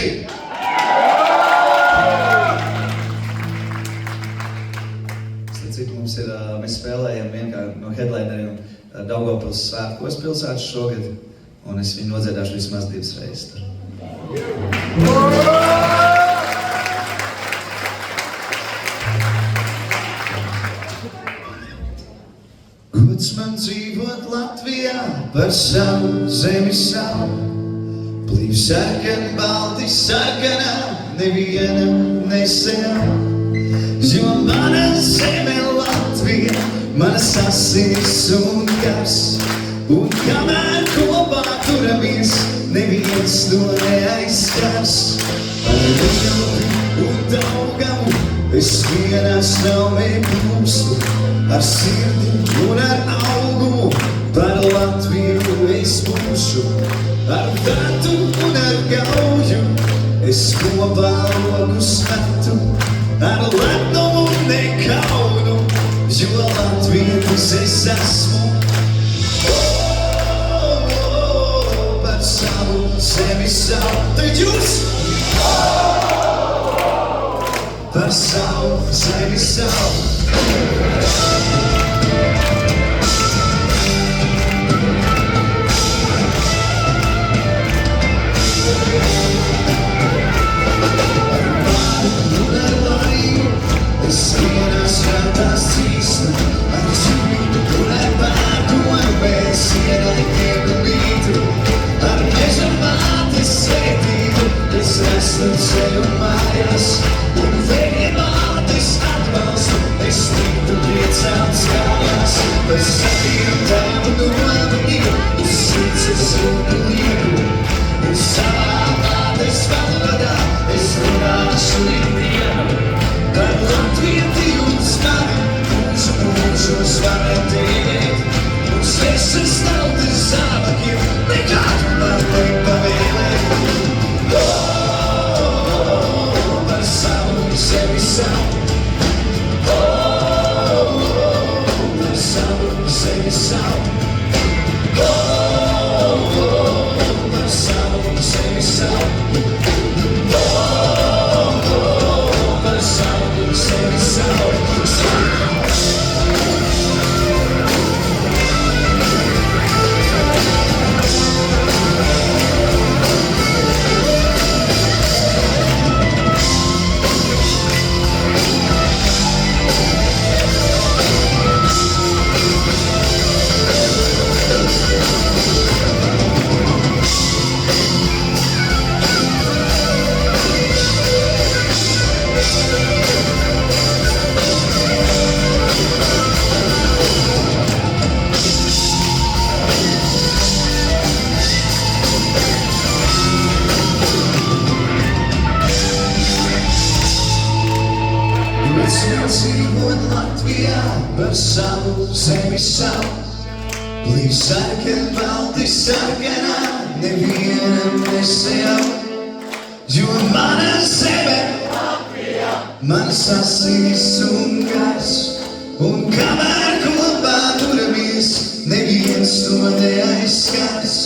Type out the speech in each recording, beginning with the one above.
Latvieši! Cik mums ir, mēs spēlējam vienkārši no headlineriem Daugavpils svētkos pilsētas šogad, un es viņu nodziedāšu vismaz 2 reizes. Gods man dzīvot Latvijā par savu zemi savu, plīv sarkan, balti sarkanā, nevienam nesenam. Jo mana zeme Latvija, manas asinis un gars, un kamēr kopā turamies, neviens to neaizskars. Ar Lielpi un Daugavu es vienā straumē plūstu, ar sirdi un ar augumu par Latviju es būšu. Ar datu un ar gauju es kopā rokas metu, ar lepnumu un nekaunu, jo latvietis es esmu. Par savu zemi savu, tad jūs! Par savu zemi savu. Dzīvot Latvijā par savu zemi savu, plīv sarkan, balti sarkanā, nevienam nesajau. Jo mana zeme Latvijā, manas asinis un gars, un kamēr kopā turamies, neviens to neaizskars.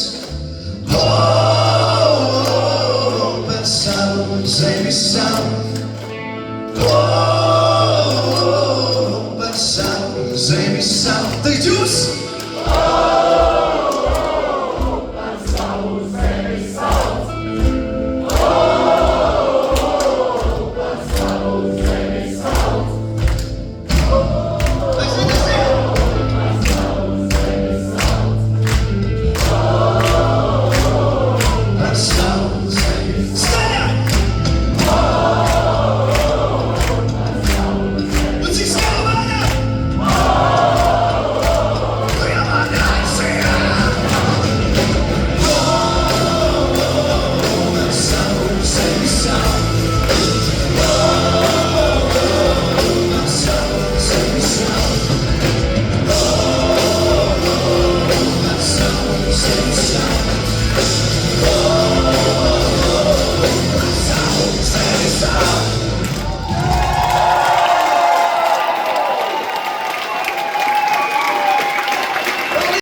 Par savu zemi savu, par savu zemi savu, tad jūs!